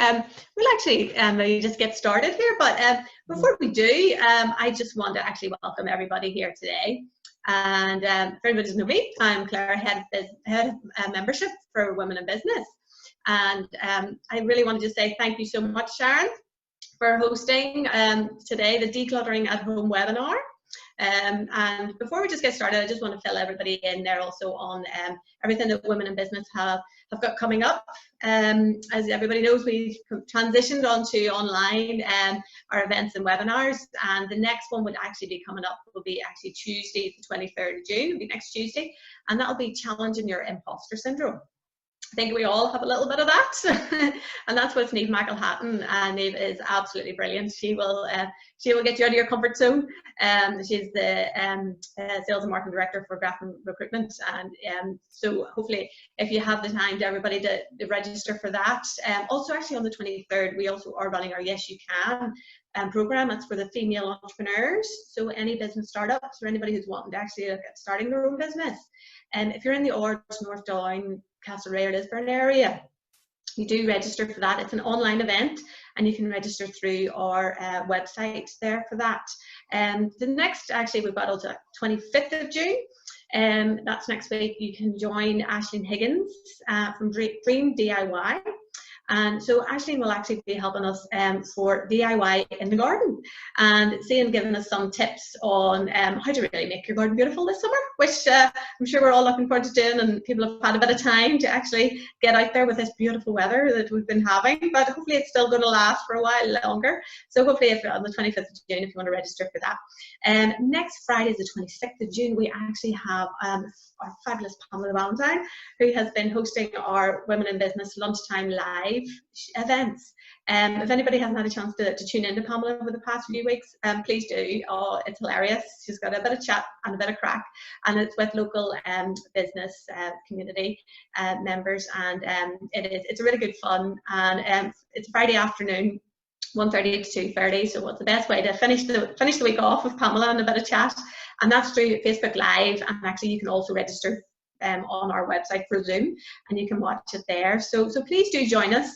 we'll actually maybe just get started here. But before we do, I just want to actually welcome everybody here today. And for anybody who doesn't know me, I'm Claire, head of membership for Women in Business. And I really wanted to say thank you so much, Sharon, for hosting today the Decluttering at Home webinar. And before we just get started, I just want to fill everybody in there also on everything that Women in Business have got coming up. As everybody knows, we've transitioned onto online our events and webinars, and the next one would actually be coming up will be actually Tuesday, the 23rd of June, it'll be next Tuesday, and that'll be Challenging Your Imposter Syndrome. I think we all have a little bit of that, and that's with Niamh McElhatton. And Niamh is absolutely brilliant. She will get you out of your comfort zone. She's the sales and marketing director for Grafton Recruitment, and so hopefully, if you have the time, to everybody to register for that. Also, actually on the 23rd, we also are running our Yes You Can program. That's for the female entrepreneurs. So any business startups or anybody who's wanting to actually look at starting their own business. And if you're in the Ords, North Down, Castlereagh, Lisburn area, you do register for that. It's an online event, and you can register through our website there for that. The next, actually, we've got until 25th of June. That's next week. You can join Aisling Higgins from Dream DIY. And so Aisling will actually be helping us for DIY in the garden, and giving us some tips on how to really make your garden beautiful this summer, which I'm sure we're all looking forward to doing, and people have had a bit of time to actually get out there with this beautiful weather that we've been having, but hopefully it's still going to last for a while longer. So hopefully if on the 25th of June, if you want to register for that. Next Friday is the 26th of June. We actually have our fabulous Pamela Valentine, who has been hosting our Women in Business Lunchtime Live events. If anybody hasn't had a chance to tune into Pamela over the past few weeks, please do. Oh, it's hilarious. She's got a bit of chat and a bit of crack, and it's with local business community members, and it's a really good fun. And it's Friday afternoon, 1:30 to 2:30. So what's the best way to finish the week off with Pamela and a bit of chat? And that's through Facebook Live, and actually you can also register on our website for Zoom, and you can watch it there. So please do join us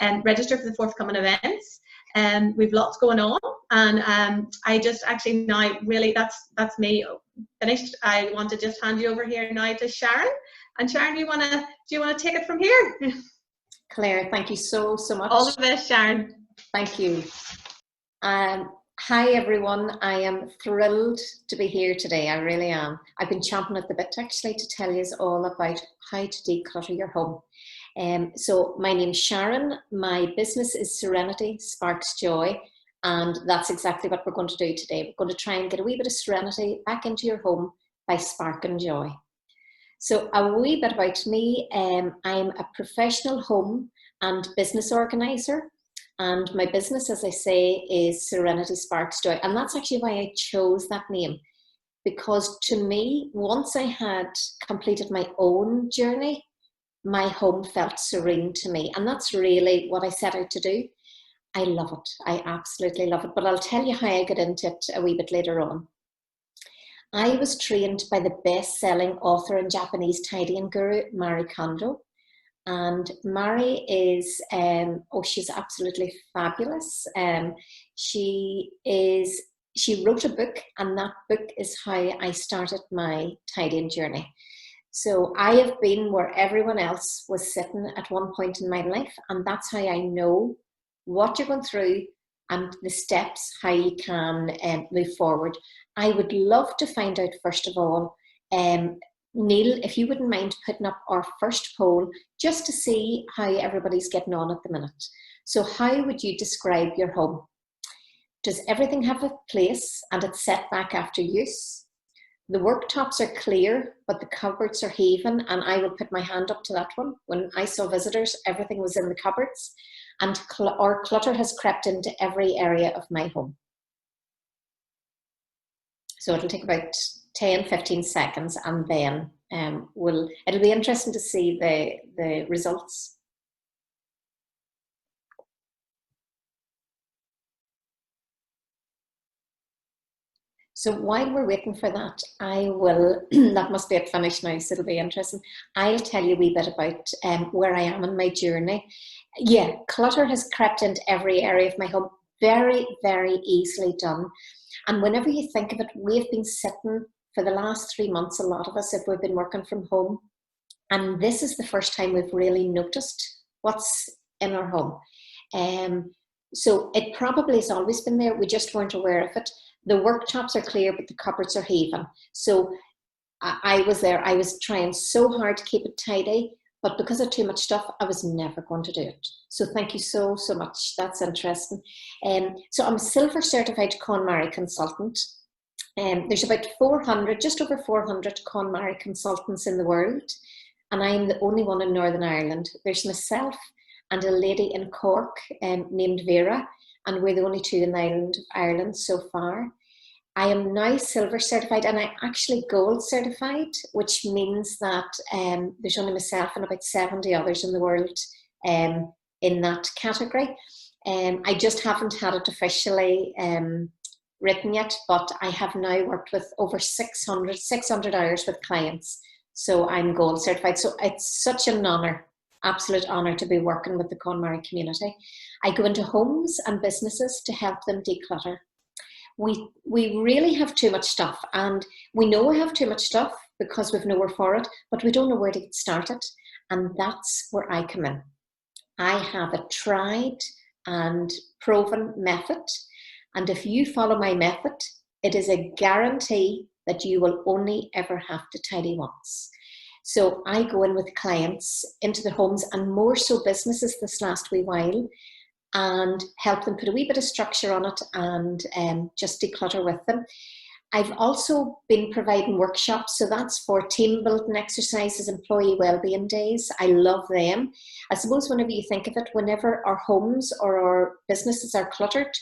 and register for the forthcoming events. We've lots going on, and I just actually now really that's me finished. I want to just hand you over here now to Sharon. And Sharon, do you want to take it from here? Claire, thank you so much. All the best, Sharon. Thank you. Hi everyone, I am thrilled to be here today, I really am. I've been chomping at the bit actually to tell you all about how to declutter your home. So my name's Sharon, my business is Serenity, Sparks Joy, and that's exactly what we're going to do today. We're going to try and get a wee bit of serenity back into your home by sparking joy. So a wee bit about me, I'm a professional home and business organiser. And my business, as I say, is Serenity Sparks Joy. And that's actually why I chose that name. Because to me, once I had completed my own journey, my home felt serene to me. And that's really what I set out to do. I love it. I absolutely love it. But I'll tell you how I got into it a wee bit later on. I was trained by the best-selling author and Japanese tidying guru, Marie Kondo. And Marie is, she's absolutely fabulous. She wrote a book, and that book is how I started my tidying journey. So I have been where everyone else was sitting at one point in my life, and that's how I know what you're going through and the steps how you can move forward. I would love to find out, first of all, Neil, if you wouldn't mind putting up our first poll just to see how everybody's getting on at the minute. So how would you describe your home? Does everything have a place and it's set back after use? The worktops are clear, but the cupboards are heaving, and I will put my hand up to that one. When I saw visitors, everything was in the cupboards, and our clutter has crept into every area of my home. So it'll take about 10-15 seconds, and then it'll be interesting to see the results. So while we're waiting for that, I will, that must be it finished now, so it'll be interesting. I'll tell you a wee bit about where I am in my journey. Yeah, clutter has crept into every area of my home. Very, very easily done. And whenever you think of it, we've been sitting for the last 3 months, a lot of us, if we've been working from home. And this is the first time we've really noticed what's in our home. So it probably has always been there. We just weren't aware of it. The worktops are clear, but the cupboards are heaving. So I was there. I was trying so hard to keep it tidy, but because of too much stuff, I was never going to do it. So thank you so much. That's interesting. So I'm a silver certified KonMari consultant. There's about 400, just over 400 KonMari consultants in the world. And I'm the only one in Northern Ireland. There's myself and a lady in Cork named Vera, and we're the only two in the island of Ireland so far. I am now silver certified, and I'm actually gold certified, which means that there's only myself and about 70 others in the world in that category. I just haven't had it officially written yet, but I have now worked with over 600 hours with clients. So I'm gold certified. So it's such an honour, absolute honour to be working with the KonMari community. I go into homes and businesses to help them declutter. We really have too much stuff, and we know we have too much stuff because we've nowhere for it, but we don't know where to get started. And that's where I come in. I have a tried and proven method. And if you follow my method, it is a guarantee that you will only ever have to tidy once. So I go in with clients into their homes, and more so businesses this last wee while, and help them put a wee bit of structure on it and just declutter with them. I've also been providing workshops, so that's for team building exercises, employee wellbeing days. I love them. I suppose whenever you think of it, whenever our homes or our businesses are cluttered,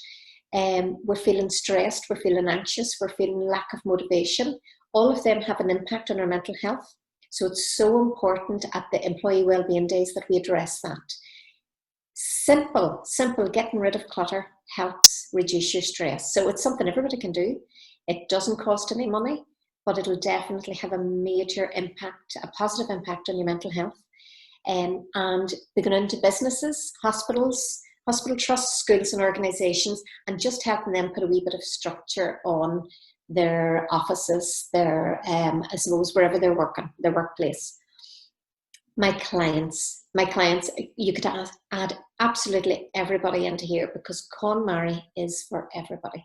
we're feeling stressed, we're feeling anxious, we're feeling lack of motivation. All of them have an impact on our mental health. So it's so important at the employee wellbeing days that we address that. Simple, getting rid of clutter helps reduce your stress. So it's something everybody can do. It doesn't cost any money, but it'll definitely have a major impact, a positive impact on your mental health. And we're going into businesses, hospitals, hospital trusts, schools and organisations, and just helping them put a wee bit of structure on their offices, their, I suppose, wherever they're working, their workplace. My clients, you could add absolutely everybody into here, because KonMari is for everybody.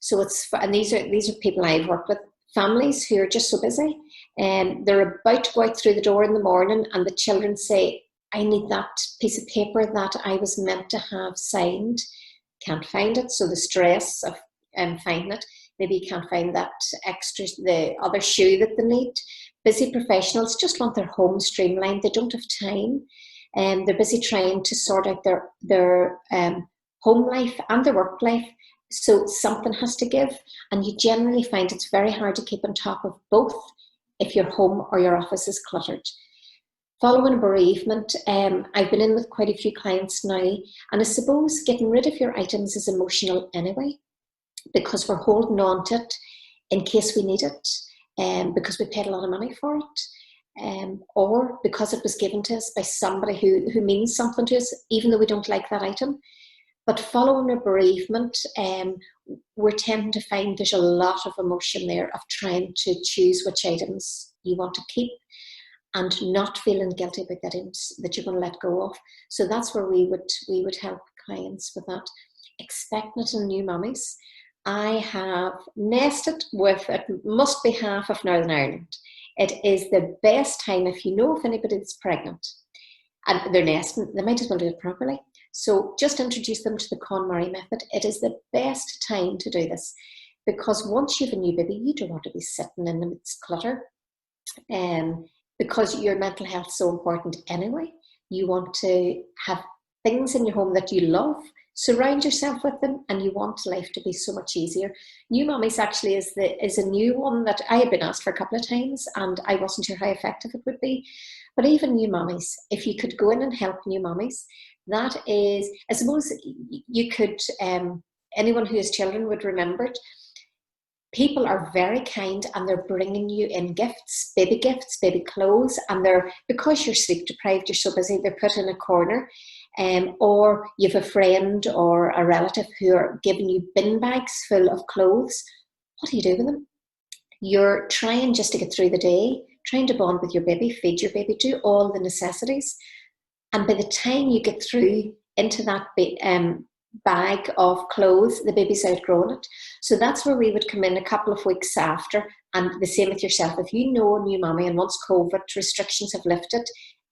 So it's for, and these are people I've worked with, families who are just so busy, and they're about to go out through the door in the morning, and the children say, I need that piece of paper that I was meant to have signed. Can't find it, so the stress of finding it. Maybe you can't find that extra, the other shoe that they need. Busy professionals just want their home streamlined. They don't have time, and they're busy trying to sort out their home life and their work life. So something has to give, and you generally find it's very hard to keep on top of both if your home or your office is cluttered. Following a bereavement, I've been in with quite a few clients now, and I suppose getting rid of your items is emotional anyway, because we're holding on to it in case we need it, because we paid a lot of money for it, or because it was given to us by somebody who means something to us, even though we don't like that item. But following a bereavement, we're tending to find there's a lot of emotion there of trying to choose which items you want to keep and not feeling guilty about the items that you're going to let go of. So that's where we would help clients with that. Expectant and new mummies. I have nested with, it must be half of Northern Ireland. It is the best time if you know of anybody that's pregnant and they're nesting, they might as well do it properly. So just introduce them to the KonMari method. It is the best time to do this, because once you have a new baby, you don't want to be sitting in the midst of clutter, because your mental health is so important anyway. You want to have things in your home that you love, surround yourself with them, and you want life to be so much easier. New mummies actually is a new one that I had been asked for a couple of times, and I wasn't sure how effective it would be. But even new mummies, if you could go in and help new mummies, that is, I suppose you could, anyone who has children would remember it. People are very kind, and they're bringing you in gifts, baby clothes, and they're, because you're sleep deprived, you're so busy, they're put in a corner. or you have a friend or a relative who are giving you bin bags full of clothes. What do you do with them? You're trying just to get through the day, trying to bond with your baby, feed your baby, do all the necessities. And by the time you get through into that bag of clothes, the baby's outgrown it. So that's where we would come in a couple of weeks after. And the same with yourself. If you know a new mommy and once COVID restrictions have lifted,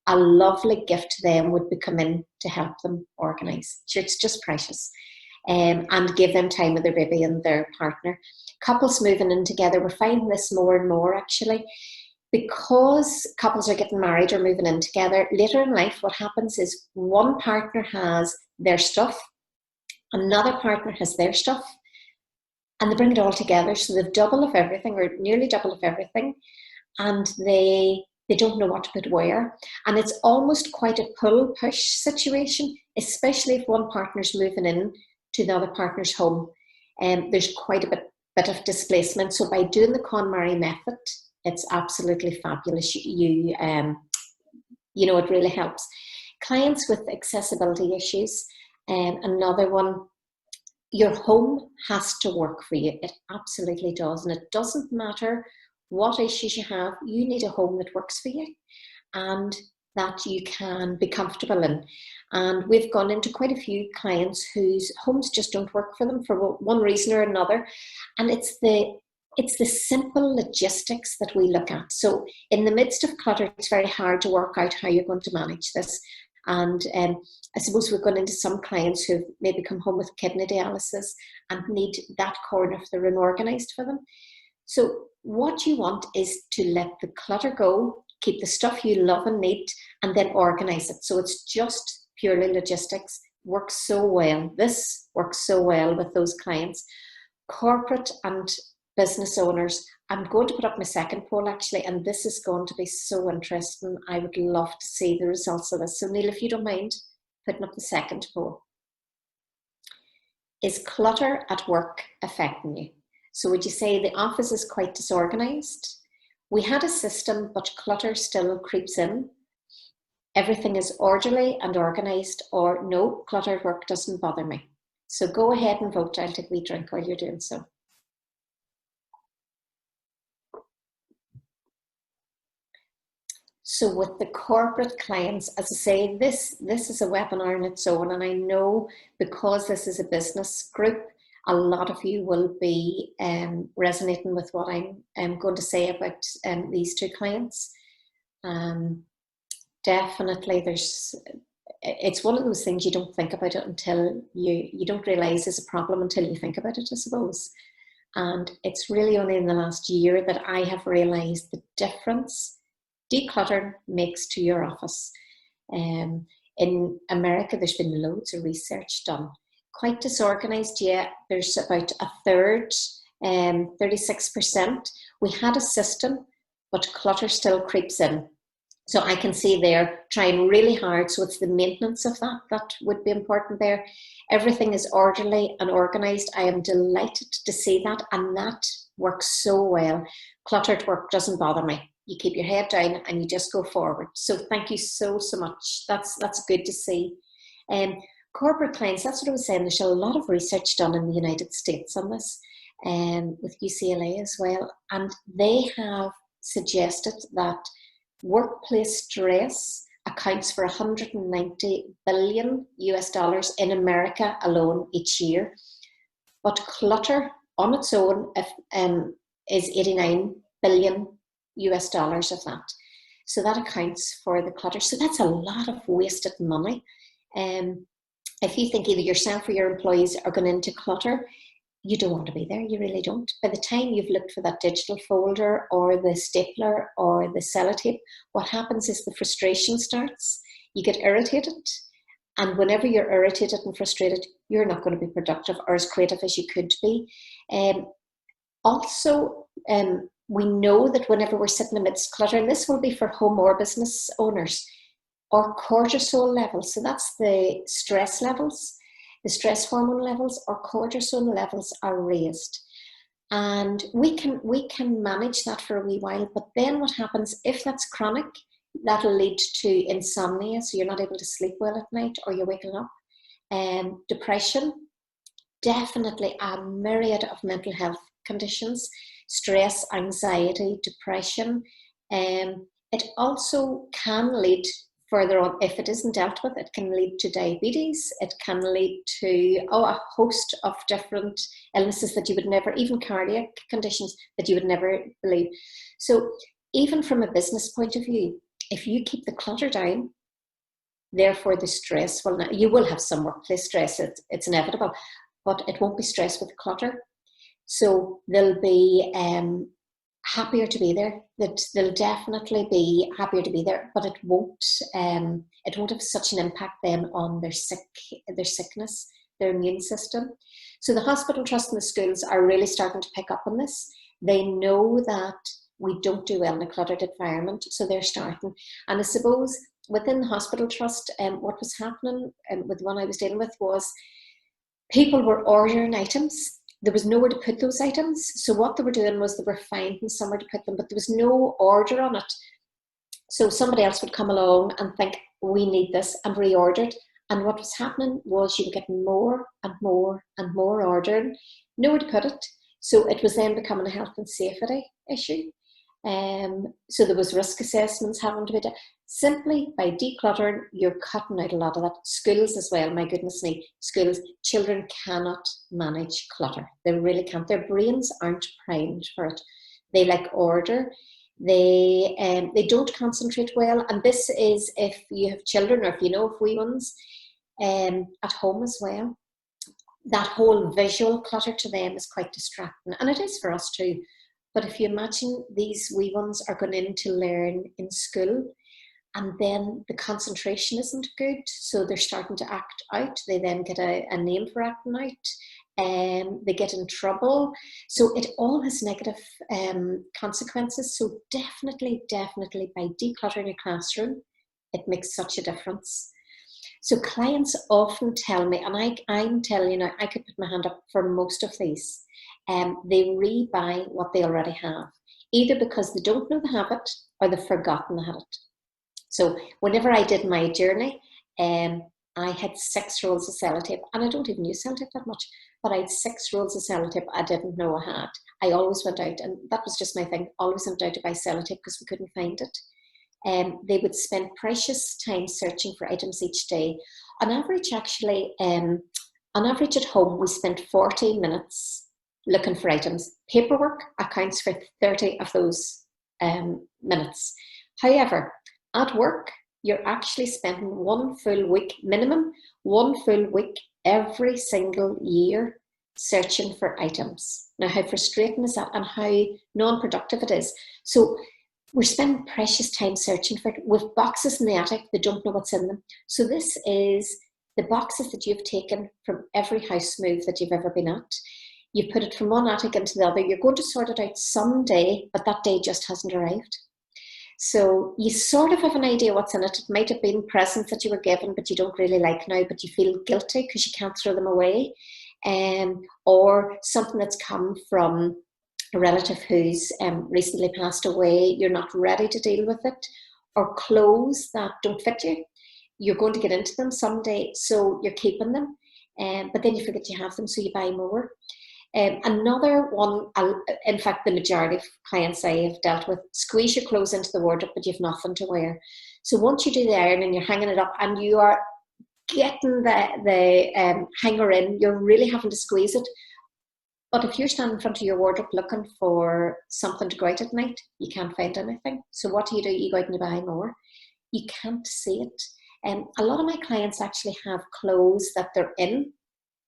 a lovely gift to them would be come in to help them organise. Sure, it's just precious. And give them time with their baby and their partner. Couples moving in together, we're finding this more and more actually. Because couples are getting married or moving in together, later in life what happens is one partner has their stuff, another partner has their stuff, and they bring it all together. So they've double of everything or nearly double of everything, and they don't know what to put where. And it's almost quite a pull-push situation, especially if one partner's moving in to the other partner's home. There's quite a bit of displacement. So by doing the KonMari method, it's absolutely fabulous. You know, it really helps. Clients with accessibility issues, another one, your home has to work for you. It absolutely does. And it doesn't matter what issues you have, you need a home that works for you and that you can be comfortable in. And we've gone into quite a few clients whose homes just don't work for them for one reason or another. And it's the simple logistics that we look at. So in the midst of clutter, it's very hard to work out how you're going to manage this. And I suppose we've gone into some clients who've maybe come home with kidney dialysis and need that corner of the room organised for them. So what you want is to let the clutter go, keep the stuff you love and need, and then organise it. So it's just purely logistics. Works so well. This works so well with those clients. Corporate and business owners, I'm going to put up my second poll actually, and this is going to be so interesting. I would love to see the results of this. So Neil, if you don't mind putting up the second poll. Is clutter at work affecting you? So would you say the office is quite disorganised? We had a system, but clutter still creeps in. Everything is orderly and organised, or no, clutter at work doesn't bother me. So go ahead and vote. I'll take a wee drink while you're doing so. So with the corporate clients, as I say, this is a webinar in its own, and I know because this is a business group, a lot of you will be resonating with what I'm going to say about these two clients. Definitely, it's one of those things you don't think about it until you don't realise it's a problem until you think about it, I suppose. And it's really only in the last year that I have realised the difference declutter makes to your office. In America, there's been loads of research done. Quite disorganised, yeah, there's about a third, 36%. We had a system, but clutter still creeps in. So I can see they're trying really hard. So it's the maintenance of that would be important there. Everything is orderly and organised. I am delighted to see that, and that works so well. Cluttered work doesn't bother me. You keep your head down and you just go forward. So thank you so much. That's good to see. Corporate clients, that's what I was saying. There's a lot of research done in the United States on this, with UCLA as well. And they have suggested that workplace stress accounts for $190 billion in America alone each year. But clutter on its own is $89 billion of that. So that accounts for the clutter. So that's a lot of wasted money. If you think either yourself or your employees are going into clutter, you don't want to be there. You really don't. By the time you've looked for that digital folder or the stapler or the sellotape, what happens is the frustration starts. You get irritated. And whenever you're irritated and frustrated, you're not going to be productive or as creative as you could be. We know that whenever we're sitting amidst clutter, and this will be for home or business owners, our cortisol levels, so that's the stress levels, the stress hormone levels, our cortisol levels are raised. And we can manage that for a wee while, but then what happens if that's chronic, That'll lead to insomnia, so you're not able to sleep well at night, or you're waking up. Depression, definitely a myriad of mental health conditions, stress, anxiety, depression. It also can lead further on, if it isn't dealt with, it can lead to diabetes. It can lead to a host of different illnesses that you would never, even cardiac conditions that you would never believe. So even from a business point of view, if you keep the clutter down, therefore the stress will not, you will have some workplace stress, it's inevitable, but it won't be stress with clutter. So they'll be happier to be there. That they'll definitely be happier to be there, but it won't have such an impact then on their sickness, their immune system. So the hospital trust and the schools are really starting to pick up on this. They know that we don't do well in a cluttered environment, so they're starting. And I suppose within the hospital trust, what was happening with the one I was dealing with was people were ordering items. There was nowhere to put those items. So what they were doing was they were finding somewhere to put them, but there was no order on it. So somebody else would come along and think, we need this, and reorder it. And what was happening was you were getting more and more and more ordering, nowhere to put it. So it was then becoming a health and safety issue. So there was risk assessments having to be done. Simply by decluttering, you're cutting out a lot of that. Schools as well, my goodness me, schools, children cannot manage clutter. They really can't. Their brains aren't primed for it. They like order. They don't concentrate well. And this is if you have children, or if you know of wee ones at home as well. That whole visual clutter to them is quite distracting. And it is for us too. But if you imagine these wee ones are going in to learn in school, and then the concentration isn't good, so they're starting to act out. They then get a name for acting out, they get in trouble. So it all has negative consequences. So definitely by decluttering your classroom, it makes such a difference. So clients often tell me, and I'm telling you now, I could put my hand up for most of these. They rebuy what they already have, either because they don't know they have it or they've forgotten they had it. So whenever I did my journey, I had 6 rolls of sellotape, and I don't even use sellotape that much, but I had 6 rolls of sellotape I didn't know I had. I always went out, and that was just my thing, always went out to buy sellotape because we couldn't find it. They would spend precious time searching for items each day. On average, actually, at home, we spent 40 minutes looking for items. Paperwork accounts for 30 of those minutes. However, at work, you're actually spending 1 full week, minimum 1 full week every single year searching for items. Now, how frustrating is that, and how non-productive it is? So we're spending precious time searching for it. With boxes in the attic, they don't know what's in them. So this is the boxes that you've taken from every house move that you've ever been at. You put it from one attic into the other. You're going to sort it out someday, but that day just hasn't arrived. So you sort of have an idea what's in it. It might have been presents that you were given, but you don't really like now, but you feel guilty because you can't throw them away. Or something that's come from a relative who's recently passed away. You're not ready to deal with it. Or clothes that don't fit you. You're going to get into them someday, so you're keeping them. But then you forget you have them, so you buy more. Another one, in fact, the majority of clients I have dealt with, squeeze your clothes into the wardrobe, but you've nothing to wear. So once you do the ironing, you're hanging it up, and you are getting the hanger in, you're really having to squeeze it. But if you're standing in front of your wardrobe looking for something to go out at night, you can't find anything. So what do? You go out and you buy more. You can't see it. A lot of my clients actually have clothes that they're in,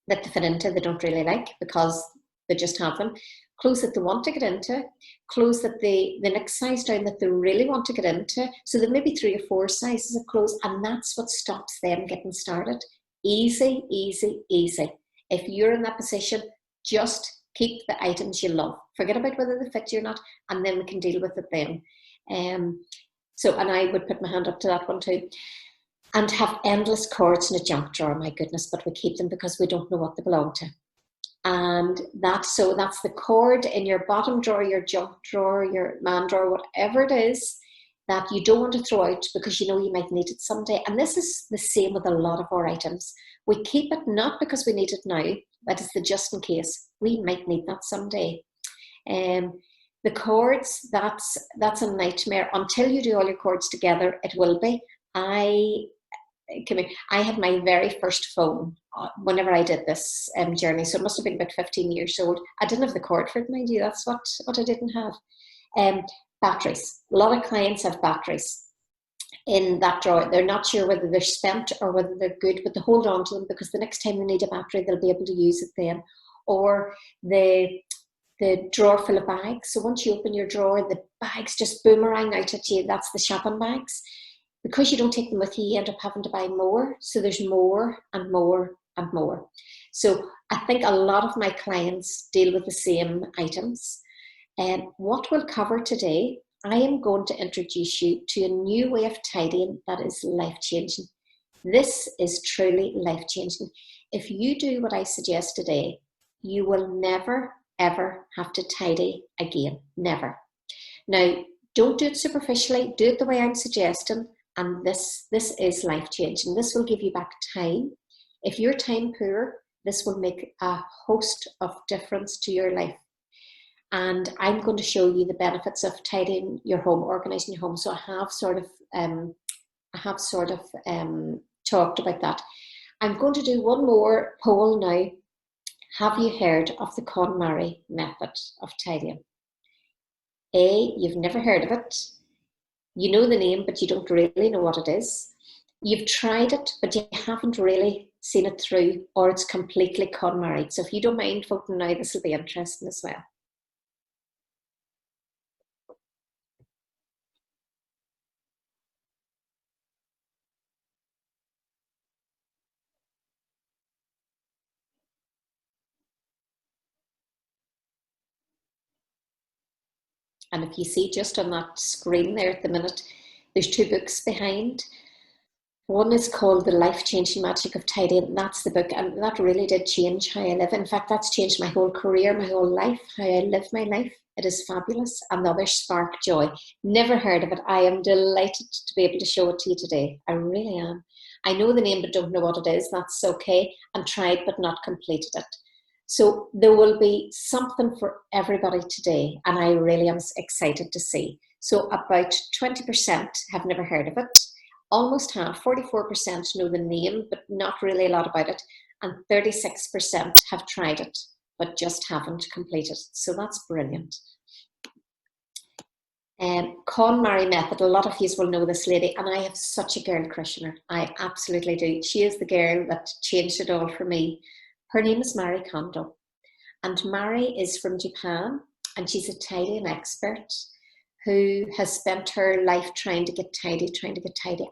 that they fit into, they don't really like because they just have them. Clothes that they want to get into, clothes that the next size down that they really want to get into. So there may be 3 or 4 sizes of clothes, and that's what stops them getting started. Easy, easy, easy. If you're in that position, just keep the items you love. Forget about whether they fit you or not, and then we can deal with it then. And I would put my hand up to that one too. And have endless cords in a junk drawer, my goodness, but we keep them because we don't know what they belong to. And that's the cord in your bottom drawer, your junk drawer, your man drawer, whatever it is, that you don't want to throw out because you know you might need it someday. And this is the same with a lot of our items. We keep it not because we need it now, but it's the just in case. We might need that someday. The cords, that's a nightmare. Until you do all your cords together, it will be. I had my very first phone whenever I did this journey, so it must have been about 15 years old. I didn't have the cord for it, mind you. That's what I didn't have. Batteries. A lot of clients have batteries in that drawer. They're not sure whether they're spent or whether they're good, but they hold on to them because the next time they need a battery, they'll be able to use it then. Or the drawer full of bags. So once you open your drawer, the bags just boomerang out at you. That's the shopping bags. Because you don't take them with you, you end up having to buy more. So there's more and more and more. So I think a lot of my clients deal with the same items. And what we'll cover today, I am going to introduce you to a new way of tidying that is life-changing. This is truly life-changing. If you do what I suggest today, you will never, ever have to tidy again. Never. Now, don't do it superficially. Do it the way I'm suggesting. And this is life-changing. This will give you back time. If you're time poor, this will make a host of difference to your life. And I'm going to show you the benefits of tidying your home, organizing your home. So I have sort of talked about that. I'm going to do one more poll now. Have you heard of the KonMari method of tidying? A, you've never heard of it. You know the name, but you don't really know what it is. You've tried it, but you haven't really seen it through, or it's completely KonMari. So if you don't mind voting now, this will be interesting as well. And if you see just on that screen there at the minute, there's two books behind. One is called The Life-Changing Magic of Tidying. That's the book, and that really did change how I live. In fact, that's changed my whole career, my whole life, how I live my life. It is fabulous. And the other, Spark Joy. Never heard of it. I am delighted to be able to show it to you today. I really am. I know the name but don't know what it is. That's okay. And tried but not completed it. So there will be something for everybody today, and I really am excited to see. So about 20% have never heard of it. Almost half, 44% know the name, but not really a lot about it. And 36% have tried it, but just haven't completed it. So that's brilliant. KonMari method, a lot of you will know this lady, and I have such a girl crush on her. I absolutely do. She is the girl that changed it all for me. Her name is Mari Kondo, and Mari is from Japan, and she's a tidying expert who has spent her life trying to get tidy,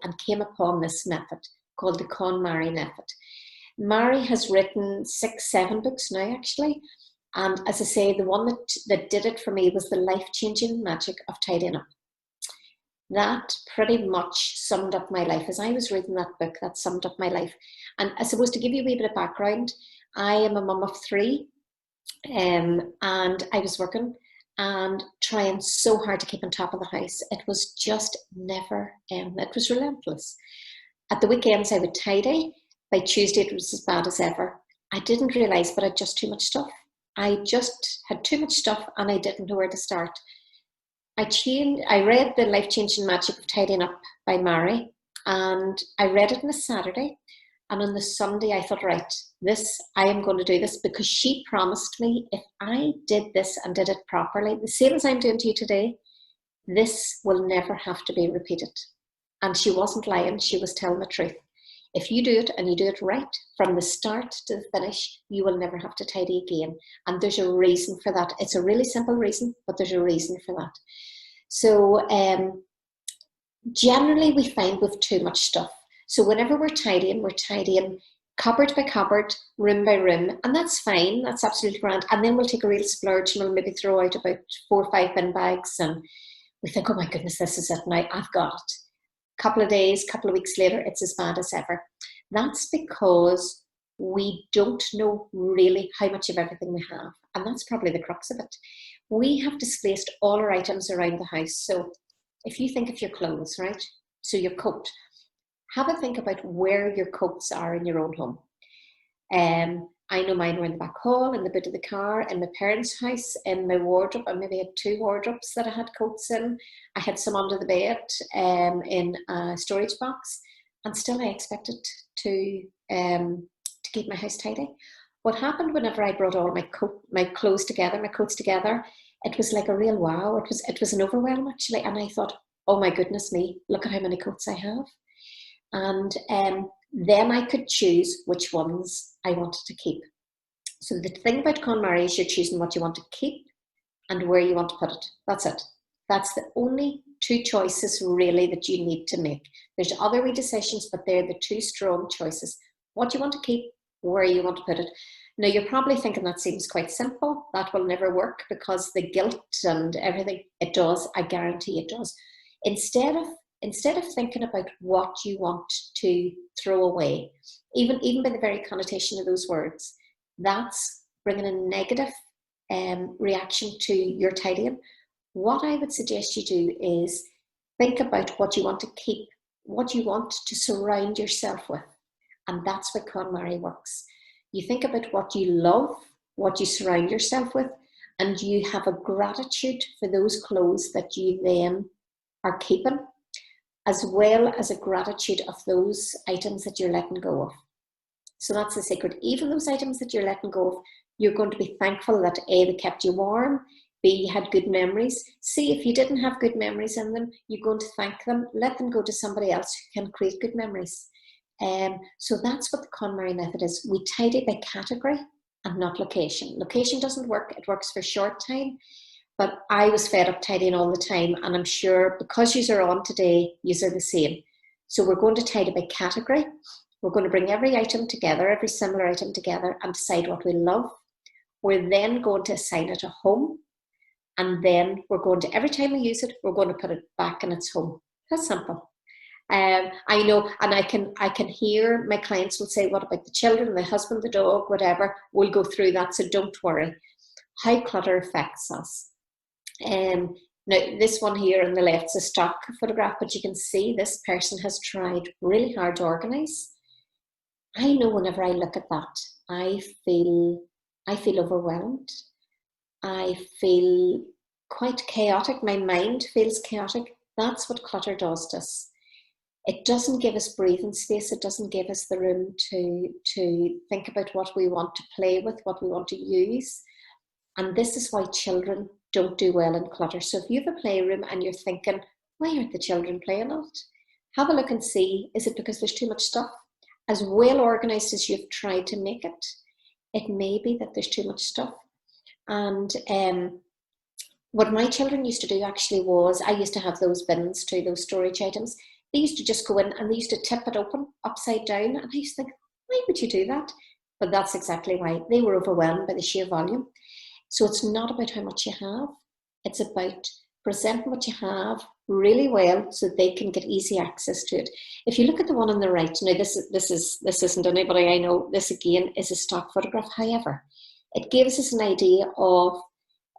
and came upon this method called the KonMari method. Mari has written 6-7 books now, actually, and as I say, the one that did it for me was The Life-Changing Magic of Tidying Up. That pretty much summed up my life. As I was reading that book, that summed up my life. And I suppose to give you a wee bit of background, I am a mum of 3, and I was working and trying so hard to keep on top of the house. It was just never it was relentless. At the weekends I would tidy. By Tuesday it was as bad as ever. I didn't realise, but I had just too much stuff. I just had too much stuff and I didn't know where to start. I read The Life-Changing Magic of Tidying Up by Mari, and I read it on a Saturday. And on the Sunday, I thought, right, I am going to do this, because she promised me if I did this and did it properly, the same as I'm doing to you today, this will never have to be repeated. And she wasn't lying. She was telling the truth. If you do it and you do it right from the start to the finish, you will never have to tidy again. And there's a reason for that. It's a really simple reason, but there's a reason for that. So generally we find with too much stuff. So whenever we're tidying cupboard by cupboard, room by room, and that's fine, that's absolutely grand. And then we'll take a real splurge and we'll maybe throw out about 4 or 5 bin bags, and we think, oh my goodness, this is it now, I've got it. Couple of days, couple of weeks later, it's as bad as ever. That's because we don't know really how much of everything we have, and that's probably the crux of it. We have displaced all our items around the house. So if you think of your clothes, right? So your coat, have a think about where your coats are in your own home. I know mine were in the back hall, in the boot of the car, in my parents' house, in my wardrobe. I maybe had 2 wardrobes that I had coats in. I had some under the bed, in a storage box, and still I expected to keep my house tidy. What happened whenever I brought all my clothes together, my coats together, it was like a real wow. It was an overwhelm actually, and I thought, oh my goodness me, look at how many coats I have. And then I could choose which ones I wanted to keep. So the thing about KonMari is you're choosing what you want to keep and where you want to put it. That's it. That's the only 2 choices really that you need to make. There's other wee decisions, but they're the 2 strong choices. What you want to keep, where you want to put it. Now you're probably thinking that seems quite simple. That will never work because the guilt and everything, it does. I guarantee it does. Instead of thinking about what you want to throw away, even by the very connotation of those words, that's bringing a negative reaction to your tidying. What I would suggest you do is think about what you want to keep, what you want to surround yourself with. And that's where KonMari works. You think about what you love, what you surround yourself with, and you have a gratitude for those clothes that you then are keeping, as well as a gratitude of those items that you're letting go of. So that's the secret. Even those items that you're letting go of, you're going to be thankful that A, they kept you warm, B, you had good memories. C, if you didn't have good memories in them, you're going to thank them. Let them go to somebody else who can create good memories. So that's what the KonMari method is. We tidy by category and not location. Location doesn't work. It works for short time. But I was fed up tidying all the time, and I'm sure because yous are on today, yous are the same. So we're going to tidy by category. We're going to bring every item together, every similar item together, and decide what we love. We're then going to assign it a home, and then we're going to, every time we use it, we're going to put it back in its home. That's simple. I know, and I can hear my clients will say, what about the children, the husband, the dog, whatever. We'll go through that, so don't worry. How clutter affects us. Now, this one here on the left is a stock photograph, but you can see this person has tried really hard to organise. I know whenever I look at that, I feel overwhelmed. I feel quite chaotic. My mind feels chaotic. That's what clutter does to us. It doesn't give us breathing space. It doesn't give us the room to think about what we want to play with, what we want to use. And this is why children don't do well in clutter. So if you have a playroom and you're thinking, why aren't the children playing on it? Have a look and see, is it because there's too much stuff? As well organised as you've tried to make it, it may be that there's too much stuff. And what my children used to do actually was, I used to have those bins too, those storage items. They used to just go in and they used to tip it open upside down. And I used to think, why would you do that? But that's exactly why. They were overwhelmed by the sheer volume. So it's not about how much you have. It's about presenting what you have really well so they can get easy access to it. If you look at the one on the right, now this isn't anybody I know. This again is a stock photograph. However, it gives us an idea of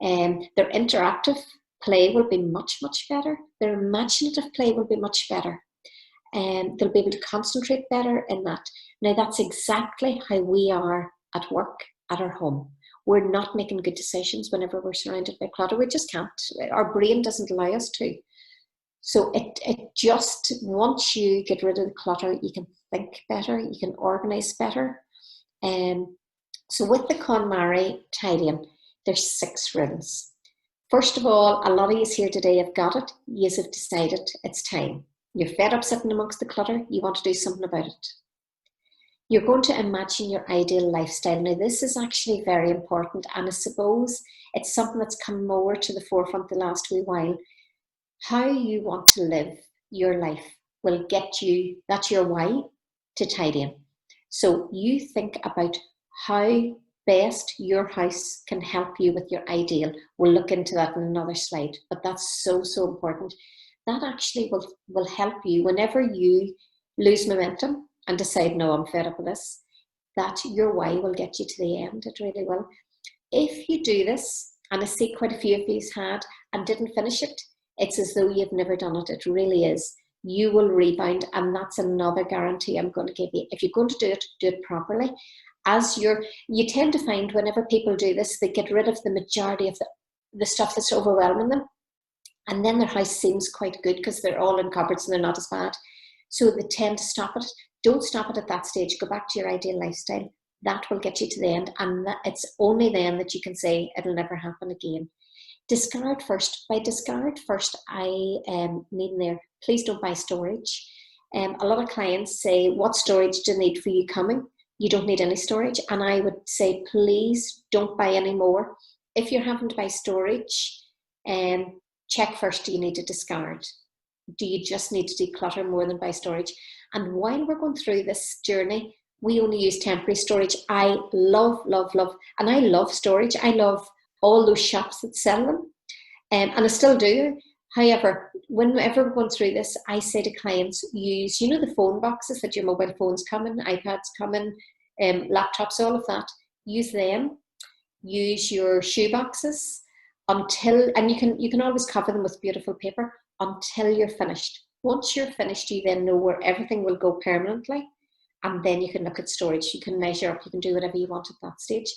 their interactive play will be much, much better. Their imaginative play will be much better. And they'll be able to concentrate better in that. Now that's exactly how we are at work, at our home. We're not making good decisions whenever we're surrounded by clutter. We just can't. Our brain doesn't allow us to. So it just, once you get rid of the clutter, you can think better, you can organise better. So with the KonMari tidying, there's 6 rules. First of all, a lot of you here today have got it. You have decided it's time. You're fed up sitting amongst the clutter. You want to do something about it. You're going to imagine your ideal lifestyle. Now, this is actually very important, and I suppose it's something that's come more to the forefront the last wee while. How you want to live your life will get you, that's your why, to tidying. So you think about how best your house can help you with your ideal. We'll look into that in another slide, but that's so, so important. That actually will help you whenever you lose momentum and decide, no, I'm fed up with this, that your why will get you to the end. It really will. If you do this, and I see quite a few of these had and didn't finish it, It's as though you've never done it. It really is. You will rebound, and that's another guarantee I'm going to give you. If you're going to do it properly. You tend to find whenever people do this, they get rid of the majority of the stuff that's overwhelming them. And then their house seems quite good because they're all in cupboards and they're not as bad. So they tend to stop it. Don't stop it at that stage. Go back to your ideal lifestyle. That will get you to the end. And it's only then that you can say it'll never happen again. Discard first. By discard first, I mean there, please don't buy storage. A lot of clients say, what storage do you need for you coming? You don't need any storage. And I would say, please don't buy any more. If you're having to buy storage, check first, do you need to discard? Do you just need to declutter more than buy storage? And while we're going through this journey, we only use temporary storage. I love, and I love storage. I love all those shops that sell them. And I still do. However, whenever we're going through this, I say to clients, use, the phone boxes that your mobile phones come in, iPads come in, laptops, all of that. Use them. Use your shoe boxes until, and you can always cover them with beautiful paper until you're finished. Once you're finished, you then know where everything will go permanently, and then you can look at storage. You can measure up. You can do whatever you want at that stage.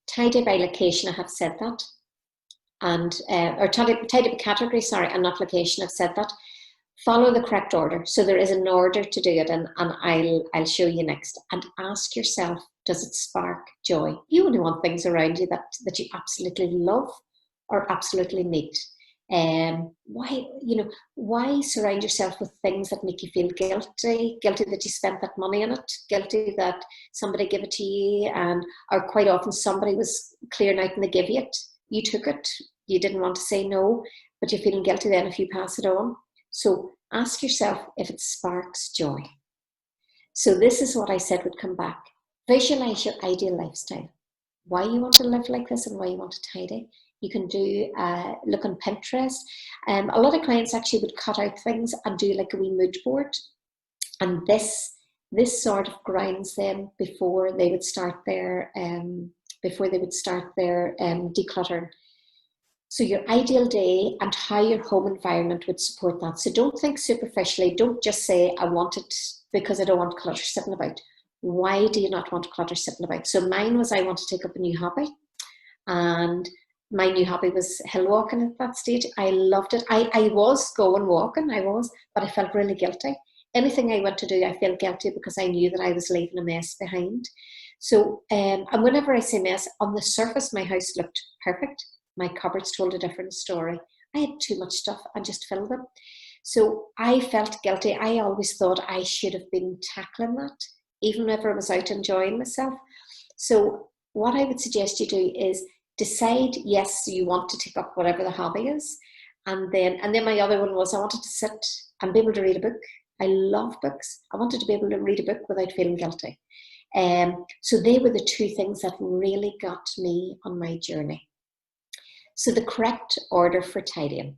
Tidy by location, I have said that. And or tidy by category, and not location, I've said that. Follow the correct order. So there is an order to do it, and I'll show you next. And ask yourself, does it spark joy? You only want things around you that you absolutely love or absolutely need. Why surround yourself with things that make you feel guilty that you spent that money on it, guilty that somebody gave it to you, or quite often somebody was clearing out and they give you it. You took it, you didn't want to say no, but you're feeling guilty then if you pass it on. So ask yourself if it sparks joy. So this is what I said would come back. Visualize your ideal lifestyle. Why you want to live like this and why you want to tidy. You can do, look on Pinterest. A lot of clients actually would cut out things and do like a wee mood board. And this sort of grounds them before they would start their decluttering. So your ideal day and how your home environment would support that. So don't think superficially. Don't just say, I want it because I don't want clutter sitting about. Why do you not want clutter sitting about? So mine was, I want to take up a new hobby. And my new hobby was hill walking at that stage. I loved it. I was going walking, but I felt really guilty. Anything I went to do, I felt guilty because I knew that I was leaving a mess behind. So, and whenever I say mess, on the surface, my house looked perfect. My cupboards told a different story. I had too much stuff and just filled them. So I felt guilty. I always thought I should have been tackling that, even whenever I was out enjoying myself. So what I would suggest you do is decide, yes, you want to take up whatever the hobby is. And then my other one was I wanted to sit and be able to read a book. I love books. I wanted to be able to read a book without feeling guilty. So they were the two things that really got me on my journey. So the correct order for tidying.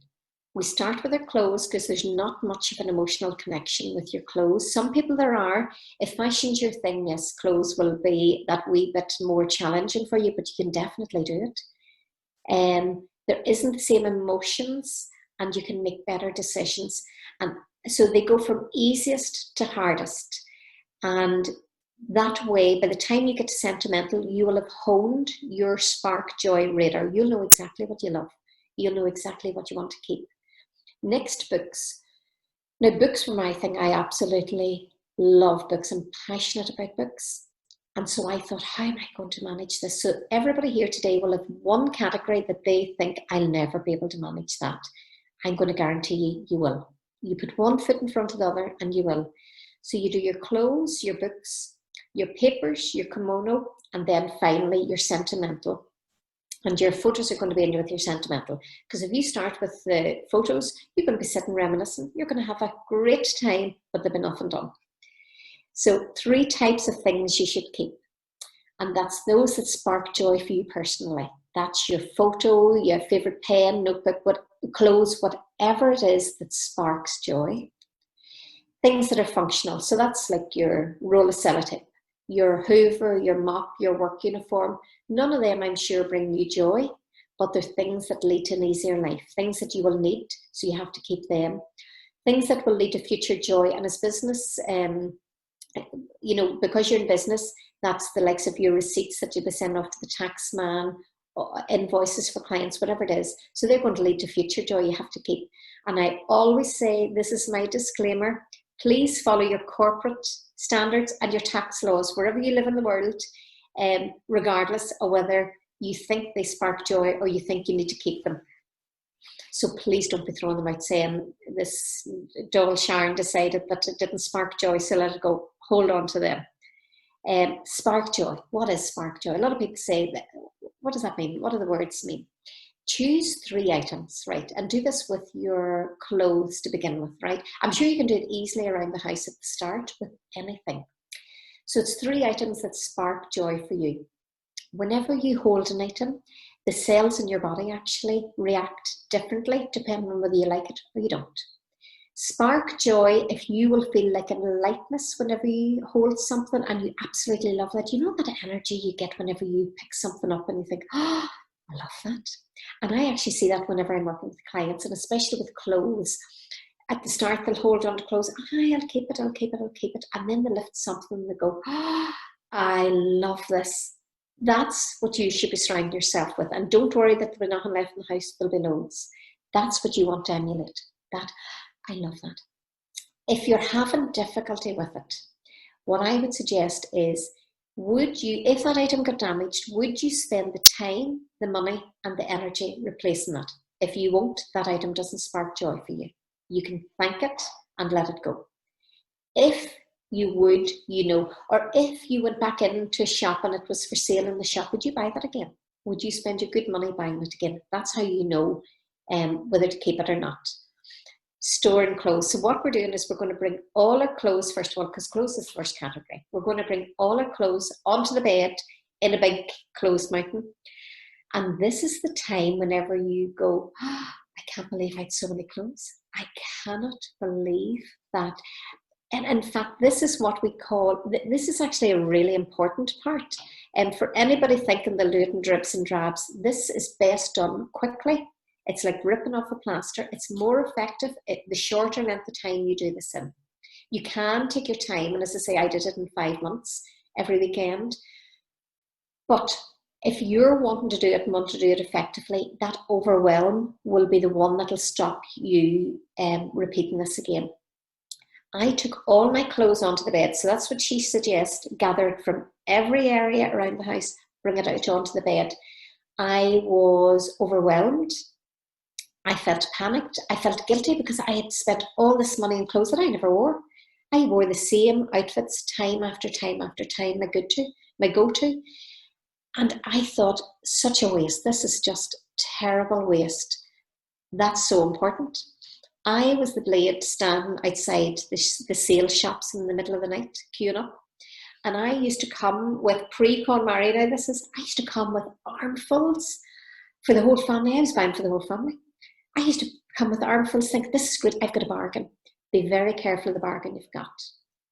We start with our clothes because there's not much of an emotional connection with your clothes. Some people there are. If fashion's your thing, yes, clothes will be that wee bit more challenging for you, but you can definitely do it. There isn't the same emotions and you can make better decisions. And so they go from easiest to hardest. And that way, by the time you get to sentimental, you will have honed your spark joy radar. You'll know exactly what you love. You'll know exactly what you want to keep. Next, books. Now, books were my thing. I absolutely love books. I'm passionate about books. And so I thought, how am I going to manage this? So everybody here today will have one category that they think, I'll never be able to manage that. I'm going to guarantee you will. You put one foot in front of the other and you will. So you do your clothes, your books, your papers, your kimono, and then finally your sentimental. And your photos are going to be in with your sentimental. Because if you start with the photos, you're going to be sitting reminiscing. You're going to have a great time, but there'll be nothing done. So 3 types of things you should keep. And that's those that spark joy for you personally. That's your photo, your favorite pen, notebook, clothes, whatever it is that sparks joy. Things that are functional. So that's like your roll of sellotape, your Hoover, your mop, your work uniform. None of them, I'm sure, bring you joy, but they're things that lead to an easier life, things that you will need, so you have to keep them. Things that will lead to future joy. And as business, you know, because you're in business, that's the likes of your receipts that you'll be sending off to the tax man, invoices for clients, whatever it is. So they're going to lead to future joy you have to keep. And I always say, this is my disclaimer, please follow your corporate standards and your tax laws wherever you live in the world, regardless of whether you think they spark joy or you think you need to keep them. So please don't be throwing them out saying, this dull Sharon decided that it didn't spark joy, so let it go. Hold on to them. Spark joy. What is spark joy? A lot of people say, that, what does that mean? What do the words mean? Choose 3 items, right? And do this with your clothes to begin with, right? I'm sure you can do it easily around the house at the start with anything. So it's 3 items that spark joy for you. Whenever you hold an item, the cells in your body actually react differently depending on whether you like it or you don't. Spark joy if you will feel like a lightness whenever you hold something and you absolutely love that. You know that energy you get whenever you pick something up and you think, oh, I love that. And I actually see that whenever I'm working with clients, and especially with clothes. At the start, they'll hold on to clothes. I'll keep it, I'll keep it, I'll keep it. And then they lift something and they go, oh, I love this. That's what you should be surrounding yourself with. And don't worry that there'll be nothing left in the house, there'll be loads. That's what you want to emulate. That, I love that. If you're having difficulty with it, what I would suggest is, would you, if that item got damaged, would you spend the time, the money and the energy replacing it? If you won't, that item doesn't spark joy for you. You can thank it and let it go. If you would, you know, or if you went back into a shop and it was for sale in the shop, would you buy that again? Would you spend your good money buying it again? That's how you know whether to keep it or not. Storing clothes. So what we're doing is we're going to bring all our clothes, first of all, because clothes is the first category. We're going to bring all our clothes onto the bed in a big clothes mountain. And this is the time whenever you go, oh, I can't believe I had so many clothes. I cannot believe that. And in fact, this is what we call, this is actually a really important part. And for anybody thinking they'll do it in dribs and drabs, this is best done quickly. It's like ripping off a plaster. It's more effective the shorter length of time you do this in. You can take your time, and as I say, I did it in 5 months every weekend. But if you're wanting to do it and want to do it effectively, that overwhelm will be the one that'll stop you repeating this again. I took all my clothes onto the bed, so that's what she suggests. Gather it from every area around the house, bring it out onto the bed. I was overwhelmed. I felt panicked. I felt guilty because I had spent all this money on clothes that I never wore. I wore the same outfits time after time after time, my go-to. And I thought, such a waste. This is just terrible waste. That's so important. I was the blade standing outside the sale shops in the middle of the night, queuing up. And I used to come with pre-KonMari, now I used to come with armfuls for the whole family. I was buying for the whole family. I used to come with armfuls, think, this is good, I've got a bargain. Be very careful of the bargain you've got.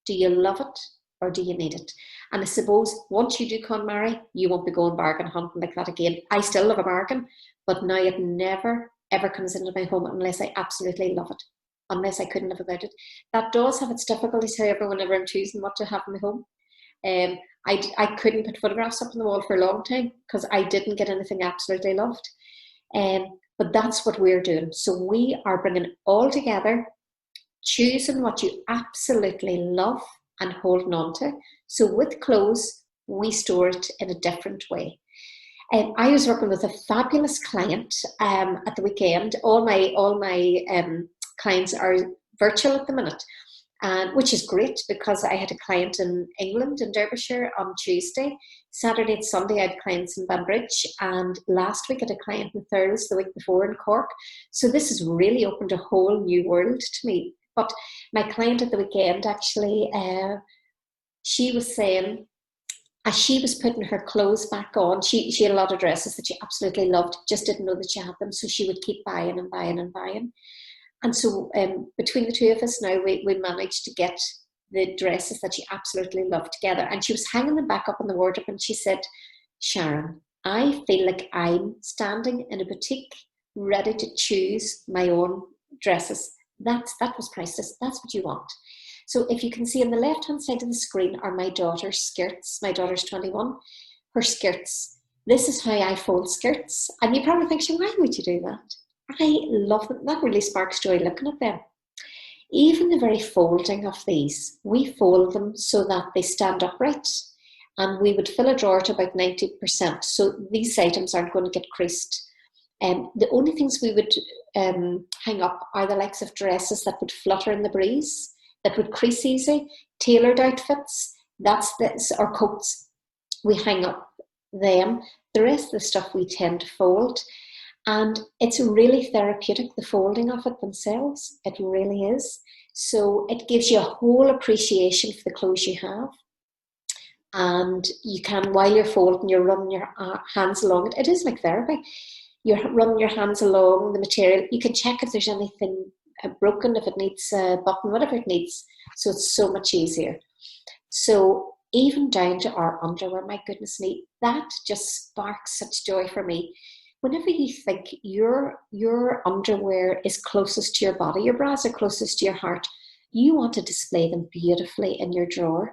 Do you love it or do you need it? And I suppose once you do KonMari, you won't be going bargain hunting like that again. I still love a bargain, but now it never, ever comes into my home unless I absolutely love it, unless I couldn't live without it. That does have its difficulties, however, whenever I'm choosing what to have in my home. I couldn't put photographs up on the wall for a long time because I didn't get anything I absolutely loved. But that's what we're doing. So we are bringing it all together, choosing what you absolutely love and holding on to. So with clothes, we store it in a different way. I was working with a fabulous client at the weekend. All my clients are virtual at the minute, which is great because I had a client in England, in Derbyshire, on Tuesday. Saturday and Sunday I had clients in Banbridge, and last week I had a client in Thurles, the week before in Cork. So this has really opened a whole new world to me. But my client at the weekend actually, she was saying, as she was putting her clothes back on, she had a lot of dresses that she absolutely loved, just didn't know that she had them, so she would keep buying and buying and buying. And so between the two of us now, we managed to get the dresses that she absolutely loved together. And she was hanging them back up in the wardrobe, and she said, Sharon, I feel like I'm standing in a boutique ready to choose my own dresses. That was priceless. That's what you want. So if you can see on the left-hand side of the screen are my daughter's skirts. My daughter's 21, her skirts. This is how I fold skirts. And you probably think, why would you do that? I love them. That really sparks joy looking at them. Even the very folding of these, we fold them so that they stand upright, and we would fill a drawer to about 90%. So these items aren't going to get creased. The only things we would hang up are the likes of dresses that would flutter in the breeze, that would crease easy, tailored outfits, or coats. We hang up them. The rest of the stuff we tend to fold. And it's really therapeutic, the folding of it themselves. It really is. So it gives you a whole appreciation for the clothes you have. And you can, while you're folding, you're running your hands along it. It is like therapy. You're running your hands along the material. You can check if there's anything broken, if it needs a button, whatever it needs. So it's so much easier. So even down to our underwear, my goodness me, that just sparks such joy for me. Whenever you think your underwear is closest to your body, your bras are closest to your heart, you want to display them beautifully in your drawer.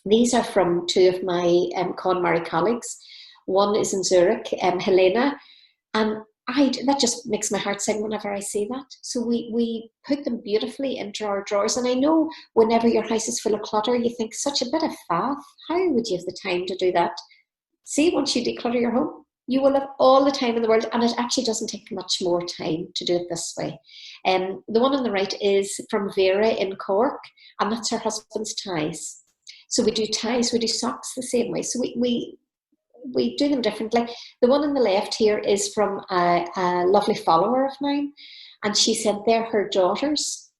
These are from two of my KonMari colleagues. One is in Zurich, Helena, and that just makes my heart sing whenever I see that. So we put them beautifully into our drawers. And I know whenever your house is full of clutter, you think, such a bit of faff. How would you have the time to do that? See, once you declutter your home, you will have all the time in the world, and it actually doesn't take much more time to do it this way. The one on the right is from Vera in Cork, and that's her husband's ties. So we do ties, we do socks the same way. So we do them differently. The one on the left here is from a lovely follower of mine, and she sent there her daughters.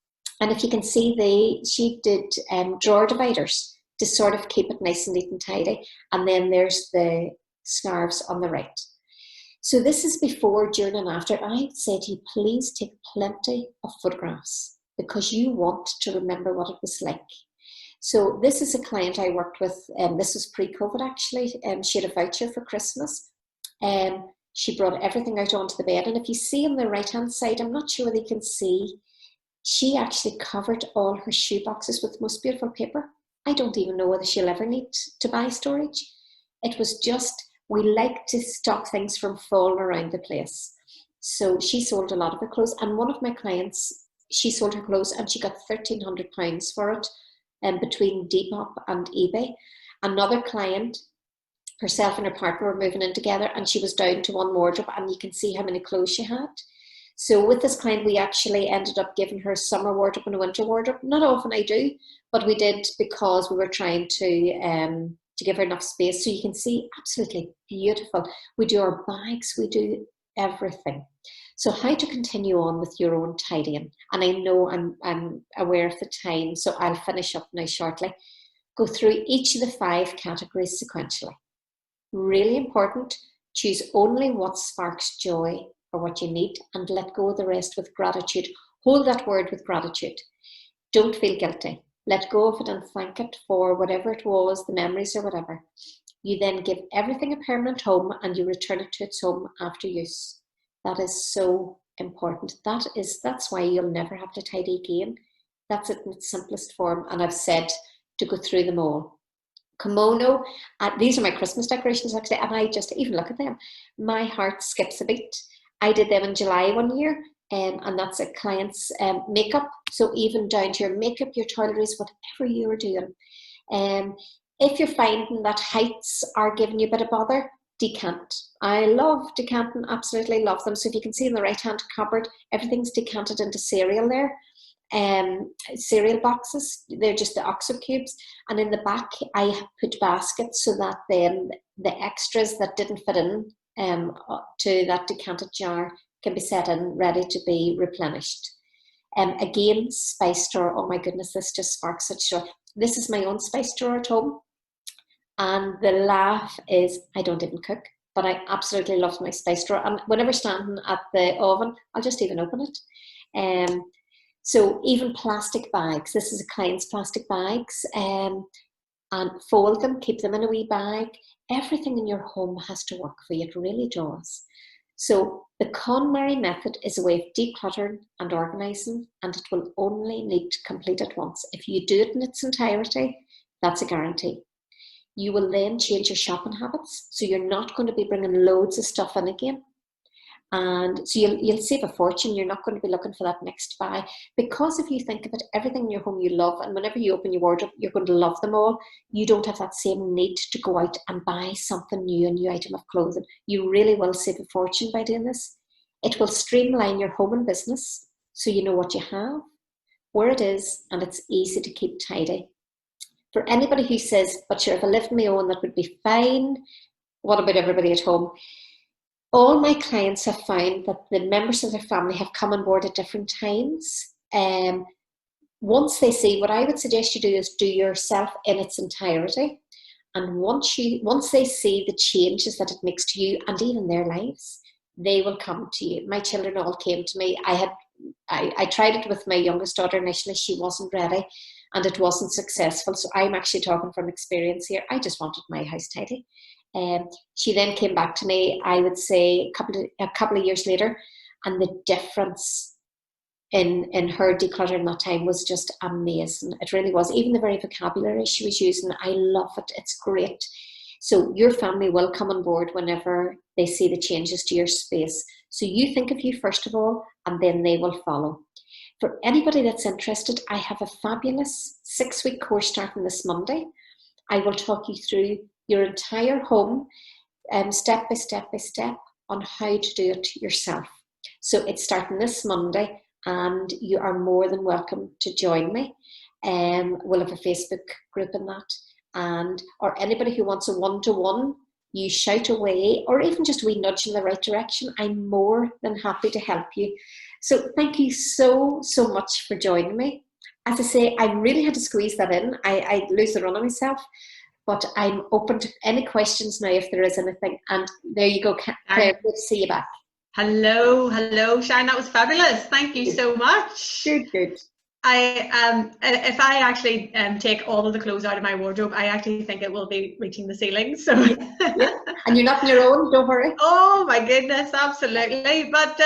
And if you can see, she did drawer dividers to sort of keep it nice and neat and tidy. And then there's the scarves on the right. So this is before, during, and after. I would say to you, please take plenty of photographs, because you want to remember what it was like. So this is a client I worked with, this was pre-COVID actually. She had a voucher for Christmas. She brought everything out onto the bed. And if you see on the right-hand side, I'm not sure whether you can see, she actually covered all her shoe boxes with the most beautiful paper. I don't even know whether she'll ever need to buy storage. It was just, we like to stop things from falling around the place. So she sold a lot of her clothes. And one of my clients, she sold her clothes and she got £1,300 for it. Between Depop and eBay. Another client, herself and her partner were moving in together, and she was down to one wardrobe, and you can see how many clothes she had. So with this client, we actually ended up giving her a summer wardrobe and a winter wardrobe. Not often I do, but we did, because we were trying to give her enough space. So you can see, absolutely beautiful. We do our bags, we do everything. So how to continue on with your own tidying. And I know I'm aware of the time, so I'll finish up now shortly. Go through each of the 5 categories sequentially. Really important, choose only what sparks joy or what you need, and let go of the rest with gratitude. Hold that word with gratitude. Don't feel guilty. Let go of it and thank it for whatever it was, the memories or whatever. You then give everything a permanent home, and you return it to its home after use. That is so important. That's why you'll never have to tidy again. That's it in its simplest form. And I've said to go through them all. Kimono, these are my Christmas decorations actually, and I just even look at them, my heart skips a beat. I did them in July one year, and that's a client's makeup. So even down to your makeup, your toiletries, whatever you're doing. If you're finding that heights are giving you a bit of bother, decant. I love decanting, absolutely love them. So if you can see in the right hand cupboard, everything's decanted into cereal there. Cereal boxes, they're just the OXO cubes, and in the back I put baskets so that then the extras that didn't fit in to that decanted jar can be set in, ready to be replenished. Again, spice drawer, oh my goodness, this just sparks such joy. This is my own spice drawer at home. And the laugh is, I don't even cook, but I absolutely love my spice drawer. And whenever standing at the oven, I'll just even open it. So even plastic bags, this is a client's plastic bags. and fold them, keep them in a wee bag. Everything in your home has to work for you. It really does. So the KonMari method is a way of decluttering and organising, and it will only need to complete it once. If you do it in its entirety, that's a guarantee. You will then change your shopping habits, so you're not going to be bringing loads of stuff in again. And so you'll save a fortune. You're not going to be looking for that next buy, because if you think of it, everything in your home you love, and whenever you open your wardrobe, you're going to love them all. You don't have that same need to go out and buy something new, a new item of clothing. You really will save a fortune by doing this. It will streamline your home and business, so you know what you have, where it is, and it's easy to keep tidy. For anybody who says, but sure, if I lived on my own, that would be fine. What about everybody at home? All my clients have found that the members of their family have come on board at different times. Once they see, what I would suggest you do is do yourself in its entirety. And once they see the changes that it makes to you and even their lives, they will come to you. My children all came to me. I tried it with my youngest daughter initially. She wasn't ready and it wasn't successful. So I'm actually talking from experience here. I just wanted my house tidy. She then came back to me, I would say, a couple of years later, and the difference in her decluttering that time was just amazing. It really was. Even the very vocabulary she was using, I love it. It's great. So your family will come on board whenever they see the changes to your space. So you think of you first of all, and then they will follow. For anybody that's interested, I have a fabulous 6-week course starting this Monday. I will talk you through your entire home, step by step by step, on how to do it yourself. So it's starting this Monday, and you are more than welcome to join me. We'll have a Facebook group in that, or anybody who wants a one-to-one, you shout away, or even just a wee nudge in the right direction. I'm more than happy to help you. So thank you so much for joining me. As I say, I really had to squeeze that in. I lose the run of myself. But I'm open to any questions now if there is anything. And there you go, Claire, good to see you back. Hello, Sharon. That was fabulous. Thank you so much. Good. If I actually take all of the clothes out of my wardrobe, I actually think it will be reaching the ceiling. So yeah. And you're not on your own, don't worry. Oh my goodness, absolutely. But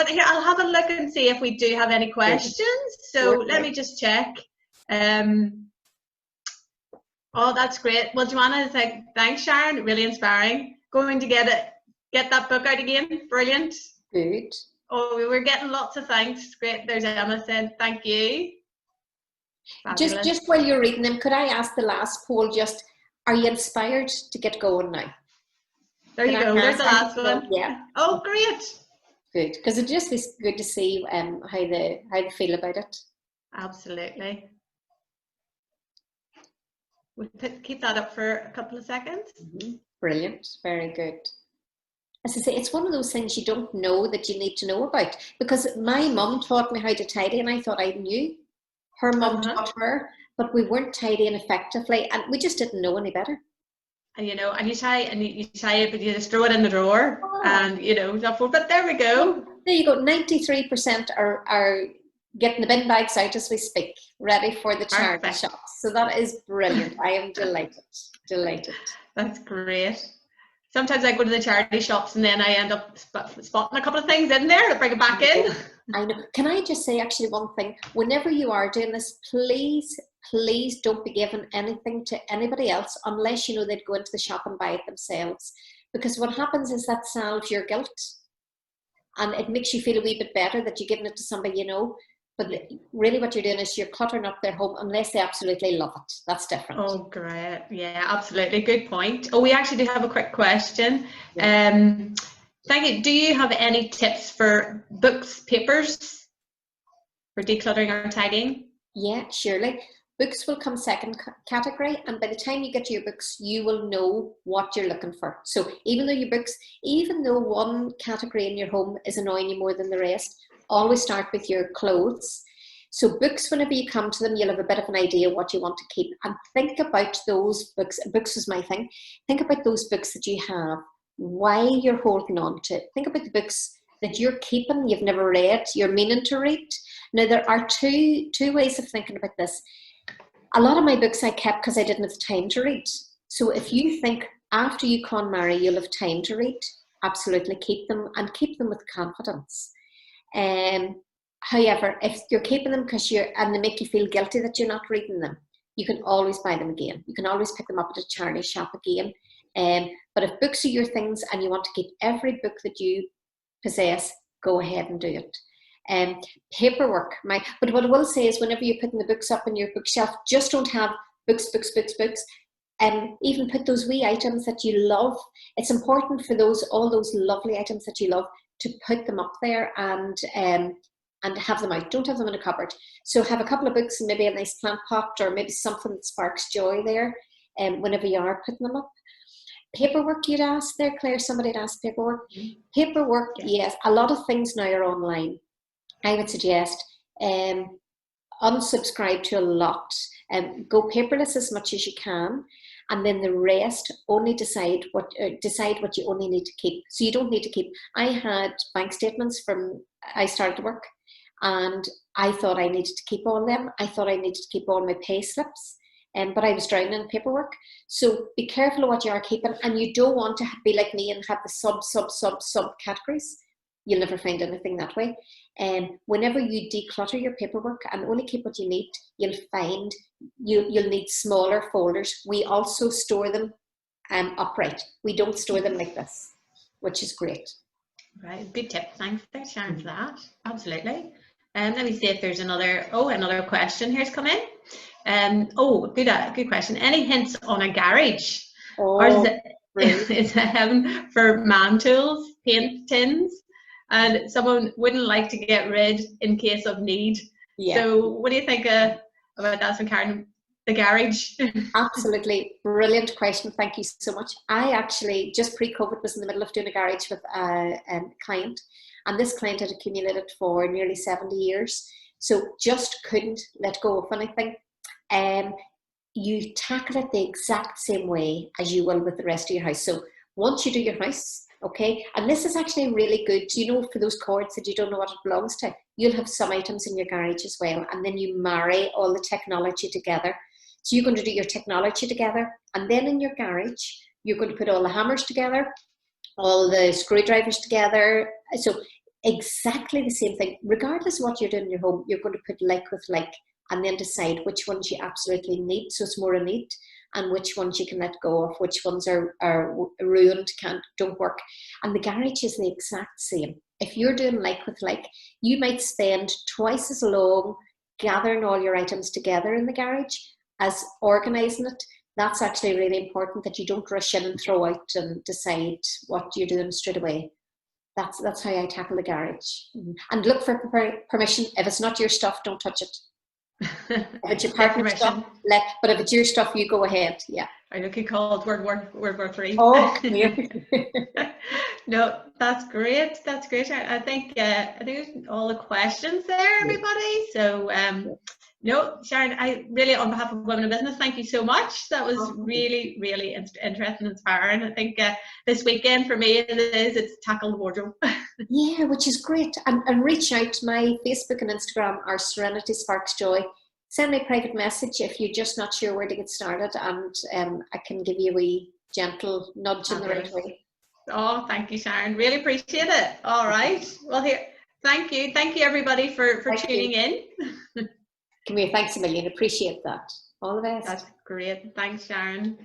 here, I'll have a look and see if we do have any questions. So let me just check. Oh, that's great. Well, Joanna, thanks, Sharon. Really inspiring. Going to get that book out again. Brilliant. Good. Oh, we're getting lots of thanks. Great. There's Emma saying thank you. Just while you're reading them, could I ask the last poll, just, are you inspired to get going now? There you go. There's the last one. Yeah. Oh, great. Good. Because it just is good to see how they feel about it. Absolutely. We'll keep that up for a couple of seconds. Brilliant. Very good. As I say, it's one of those things you don't know that you need to know about, because my mum taught me how to tidy and I thought I knew. Her mum taught her, but we weren't tidying effectively and we just didn't know any better. And you try it, but you just throw it in the drawer and but there we go. There you go. 93% are getting the bin bags out as we speak, ready for the charity shops. So that is brilliant. I am delighted. That's great. Sometimes I go to the charity shops and then I end up spotting a couple of things in there to bring it back in. I know. Can I just say actually one thing? Whenever you are doing this, please don't be giving anything to anybody else unless you know they'd go into the shop and buy it themselves. Because what happens is that salves your guilt and it makes you feel a wee bit better that you're giving it to somebody you know. But really what you're doing is you're cluttering up their home unless they absolutely love it. That's different. Oh, great. Yeah, absolutely. Good point. Oh, we actually do have a quick question. Yeah. Thank you. Do you have any tips for books, papers for decluttering or tidying? Yeah, surely. Books will come second category, and by the time you get to your books, you will know what you're looking for. So even though one category in your home is annoying you more than the rest, always start with your clothes. So books, whenever you come to them, you'll have a bit of an idea what you want to keep. And think about those books. Books is my thing. Think about those books that you have, why you're holding on to. Think about the books that you're keeping, you've never read, you're meaning to read. Now, there are two ways of thinking about this. A lot of my books I kept because I didn't have time to read. So if you think after you marry you'll have time to read, absolutely keep them, and keep them with confidence. However, if you're keeping them and they make you feel guilty that you're not reading them, you can always buy them again. You can always pick them up at a charity shop again. But if books are your things and you want to keep every book that you possess, go ahead and do it. Paperwork, but what I will say is, whenever you're putting the books up in your bookshelf, just don't have books. Even put those wee items that you love. It's important for all those lovely items that you love to put them up there and have them out. Don't have them in a cupboard. So have a couple of books and maybe a nice plant pot, or maybe something that sparks joy there whenever you are putting them up. Paperwork, you'd ask there, Claire. Somebody had asked paperwork. Mm-hmm. Paperwork, yes. A lot of things now are online. I would suggest unsubscribe to a lot. Go paperless as much as you can, and then the rest only decide what you only need to keep. So you don't need to keep. I had bank statements from I started work, and I thought I needed to keep all of them. I thought I needed to keep all my pay slips, but I was drowning in paperwork. So be careful of what you are keeping, and you don't want to be like me and have the sub categories. You'll never find anything that way. Whenever you declutter your paperwork and only keep what you need, you'll find you'll need smaller folders. We also store them upright. We don't store them like this, which is great. Right, good tip. Thanks, Sharon, for that. Absolutely. Let me see if there's another question here's come in. Good question. Any hints on a garage? Or is it heaven for man tools, paint tins? And someone wouldn't like to get rid in case of need. Yeah. So what do you think about that from Karen, the garage? Absolutely. Brilliant question. Thank you so much. I actually, just pre-COVID, was in the middle of doing a garage with a client. And this client had accumulated for nearly 70 years. So just couldn't let go of anything. You tackle it the exact same way as you will with the rest of your house. So once you do your house, okay, and this is actually really good, for those cords that you don't know what it belongs to, you'll have some items in your garage as well, and then you marry all the technology together. So you're going to do your technology together, and then in your garage you're going to put all the hammers together, all the screwdrivers together. So exactly the same thing, regardless of what you're doing in your home, you're going to put like with like, and then decide which ones you absolutely need, so it's more a need, and which ones you can let go of, which ones are ruined, don't work. And the garage is the exact same. If you're doing like with like, you might spend twice as long gathering all your items together in the garage as organising it. That's actually really important, that you don't rush in and throw out and decide what you're doing straight away. That's how I tackle the garage. And look for permission. If it's not your stuff, don't touch it. If it's your partner's stuff, but if it's your stuff, you go ahead. Yeah. I look, you called World War III. Oh, yeah. No, that's great. That's great. I think all the questions there, everybody. So no, Sharon, I really, on behalf of Women in Business, thank you so much. That was really, really interesting and inspiring. I think this weekend for me it's tackle the wardrobe. Yeah, which is great. And reach out. My Facebook and Instagram are Serenity Sparks Joy. Send me a private message if you're just not sure where to get started, and I can give you a wee gentle nudge in the right way. Oh, thank you, Sharon. Really appreciate it. All right. Well, here, thank you everybody for tuning in. Come here, thanks a million. Appreciate that. All the best. That's great. Thanks, Sharon.